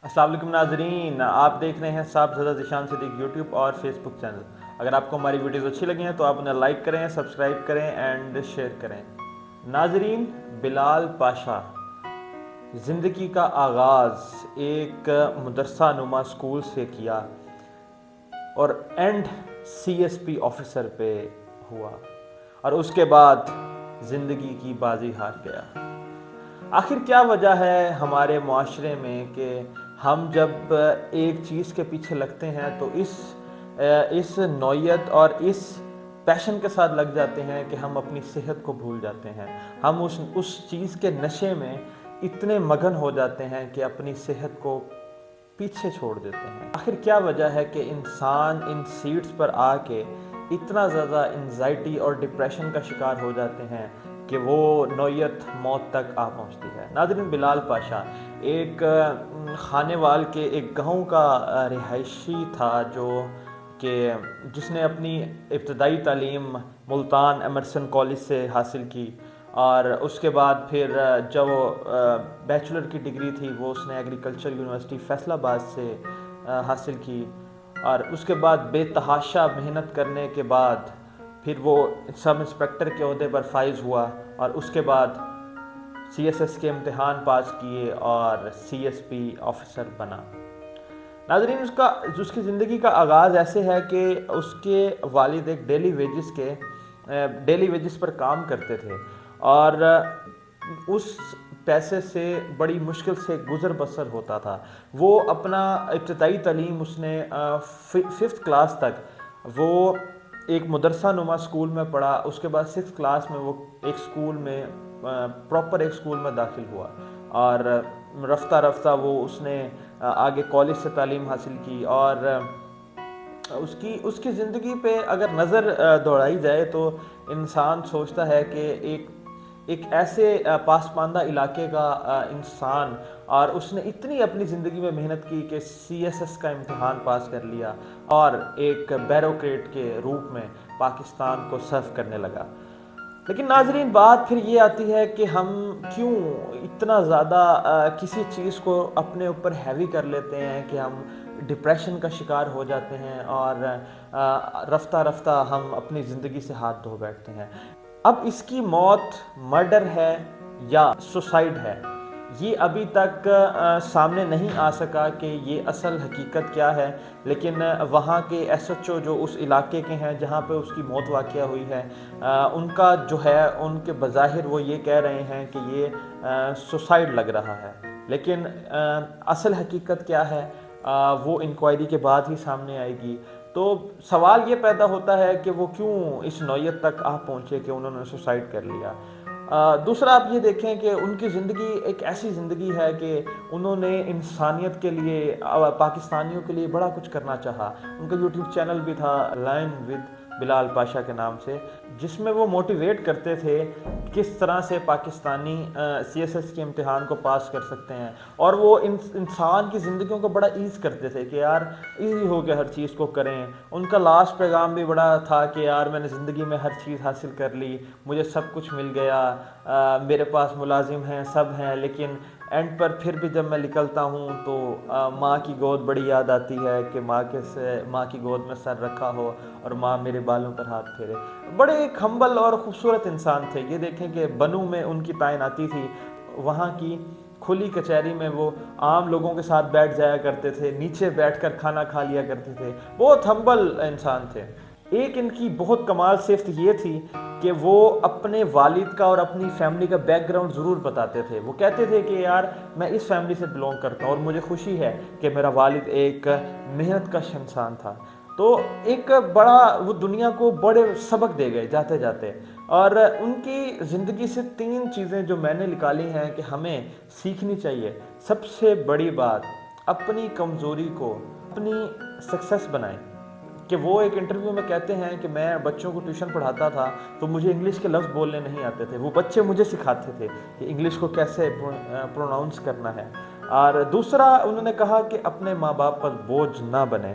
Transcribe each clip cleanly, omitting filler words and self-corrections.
अस्सलाम वालेकुम नाजरीन, आप देख रहे हैं साहब ज़रा ज़ीशान सिद्दीक यूट्यूब और फेसबुक चैनल। अगर आपको हमारी वीडियोस अच्छी लगी हैं तो आप उन्हें लाइक करें, सब्सक्राइब करें एंड शेयर करें। नाजरीन, बिलाल पाशा ज़िंदगी का आगाज़ एक मदरसा नुमा स्कूल से किया और एंड CSP ऑफिसर पे हुआ और उसके बाद ज़िंदगी की बाजी हार गया। आखिर क्या वजह है हमारे माशरे में कि हम जब एक चीज़ के पीछे लगते हैं तो इस नौयत और इस पैशन के साथ लग जाते हैं कि हम अपनी सेहत को भूल जाते हैं। हम उस चीज़ के नशे में इतने मगन हो जाते हैं कि अपनी सेहत को पीछे छोड़ देते हैं। आखिर क्या वजह है कि इंसान इन सीट्स पर आके इतना ज़्यादा एंजाइटी और डिप्रेशन का शिकार हो जाते हैं कि वो नौयत मौत तक आ पहुंचती है। नाज़रीन, बिलाल पाशा एक खानेवाल के एक गांव का रिहायशी था जिसने अपनी इब्तदाई तालीम मुल्तान एमरसन कॉलेज से हासिल की और उसके बाद फिर जब बैचलर की डिग्री थी वो उसने एग्रीकल्चर यूनिवर्सिटी फैसलाबाद से हासिल की और उसके बाद बेतहाशा मेहनत करने के बाद फिर वो सब इंस्पेक्टर के ओहदे पर फाइज हुआ और उसके बाद CSS के इम्तिहान पास किए और CSP ऑफिसर बना। नाज़रीन, उसकी ज़िंदगी का आगाज़ ऐसे है कि उसके वालिद एक डेली वेजेस पर काम करते थे और उस पैसे से बड़ी मुश्किल से गुज़र बसर होता था। वो अपना इब्तदाई तालीम उसने 5th क्लास तक वो एक मदरसा नुमा स्कूल में पढ़ा। उसके बाद 6th क्लास में वो एक स्कूल में प्रॉपर एक स्कूल में दाखिल हुआ और रफ्ता रफ्ता वो उसने आगे कॉलेज से तालीम हासिल की और उसकी ज़िंदगी पे अगर नज़र दौड़ाई जाए तो इंसान सोचता है कि एक ऐसे पासमानदा इलाके का इंसान और उसने इतनी अपनी ज़िंदगी में मेहनत की कि CSS का इम्तिहान पास कर लिया और एक बैरोक्रेट के रूप में पाकिस्तान को सर्व करने लगा। लेकिन नाजरीन, बात फिर ये आती है कि हम क्यों इतना ज़्यादा किसी चीज़ को अपने ऊपर हैवी कर लेते हैं कि हम डिप्रेशन का शिकार हो जाते हैं और रफ्ता रफ्ता हम अपनी ज़िंदगी से हाथ धो बैठते हैं। अब इसकी मौत मर्डर है या सुसाइड है, ये अभी तक सामने नहीं आ सका कि ये असल हकीकत क्या है। लेकिन वहाँ के SHO जो उस इलाके के हैं जहाँ पे उसकी मौत वाक़या हुई है, उनका जो है उनके बज़ाहिर वो ये कह रहे हैं कि ये सुसाइड लग रहा है। लेकिन असल हकीकत क्या है वो इंक्वायरी के बाद ही सामने आएगी। तो सवाल ये पैदा होता है कि वो क्यों इस नौयत तक आ पहुँचे कि उन्होंने सुसाइड कर लिया। दूसरा, आप ये देखें कि उनकी ज़िंदगी एक ऐसी ज़िंदगी है कि उन्होंने इंसानियत के लिए पाकिस्तानियों के लिए बड़ा कुछ करना चाहा। उनका यूट्यूब चैनल भी था लाइन विद बिलाल पाशा के नाम से, जिसमें वो मोटिवेट करते थे किस तरह से पाकिस्तानी CSS के इम्तिहान को पास कर सकते हैं और वो इंसान की ज़िंदगियों को बड़ा ईज़ करते थे कि यार ईज़ी हो गया हर चीज़ को करें। उनका लास्ट पैगाम भी बड़ा था कि यार मैंने ज़िंदगी में हर चीज़ हासिल कर ली, मुझे सब कुछ मिल गया, मेरे पास मुलाजिम हैं, सब हैं, लेकिन एंड पर फिर भी जब मैं निकलता हूँ तो माँ की गोद बड़ी याद आती है कि माँ की गोद में सर रखा हो और माँ मेरे बालों पर हाथ फेरे। बड़े एक हम्बल और ख़ूबसूरत इंसान थे। ये देखें कि बनू में उनकी तैनाती थी, वहाँ की खुली कचहरी में वो आम लोगों के साथ बैठ जाया करते थे, नीचे बैठकर खाना खा लिया करते थे। बहुत हम्बल इंसान थे। एक इनकी बहुत कमाल सिफ्त ये थी कि वो अपने वालिद का और अपनी फैमिली का बैकग्राउंड ज़रूर बताते थे। वो कहते थे कि यार मैं इस फैमिली से बिलोंग करता हूँ और मुझे खुशी है कि मेरा वालिद एक मेहनत कश इंसान था। तो एक बड़ा वो दुनिया को बड़े सबक दे गए जाते जाते। और उनकी ज़िंदगी से 3 चीज़ें जो मैंने निकाली हैं कि हमें सीखनी चाहिए। सबसे बड़ी बात, अपनी कमज़ोरी को अपनी सक्सेस बनाएं। कि वो एक इंटरव्यू में कहते हैं कि मैं बच्चों को ट्यूशन पढ़ाता था तो मुझे इंग्लिश के लफ्ज़ बोलने नहीं आते थे, वो बच्चे मुझे सिखाते थे कि इंग्लिश को कैसे प्रोनाउंस करना है। और दूसरा, उन्होंने कहा कि अपने माँ बाप पर बोझ ना बने।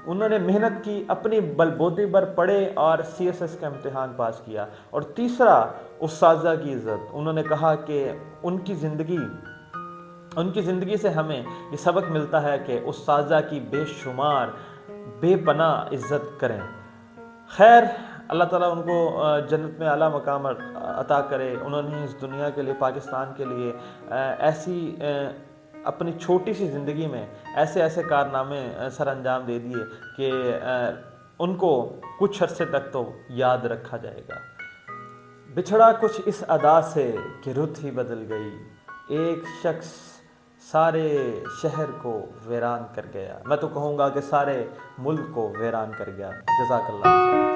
उन्होंने मेहनत की, अपनी बलबूते पर पढ़े और CSS का इम्तिहान पास किया। और तीसरा, उस्ताज़ा की इज़्ज़त। उन्होंने कहा कि उनकी ज़िंदगी ان کی زندگی سے ہمیں یہ سبق ملتا ہے کہ اساتذہ کی بے شمار بے پناہ عزت کریں۔ خیر، اللہ تعالیٰ ان کو جنت میں اعلیٰ مقام عطا کرے۔ انہوں نے اس دنیا کے لیے، پاکستان کے لیے ایسی اپنی چھوٹی سی زندگی میں ایسے ایسے کارنامے سر انجام دے دیے کہ ان کو کچھ عرصے تک تو یاد رکھا جائے گا۔ بچھڑا کچھ اس ادا سے کہ رت ہی بدل گئی، ایک شخص سارے شہر کو ویران کر گیا۔ میں تو کہوں گا کہ سارے ملک کو ویران کر گیا۔ جزاک اللہ۔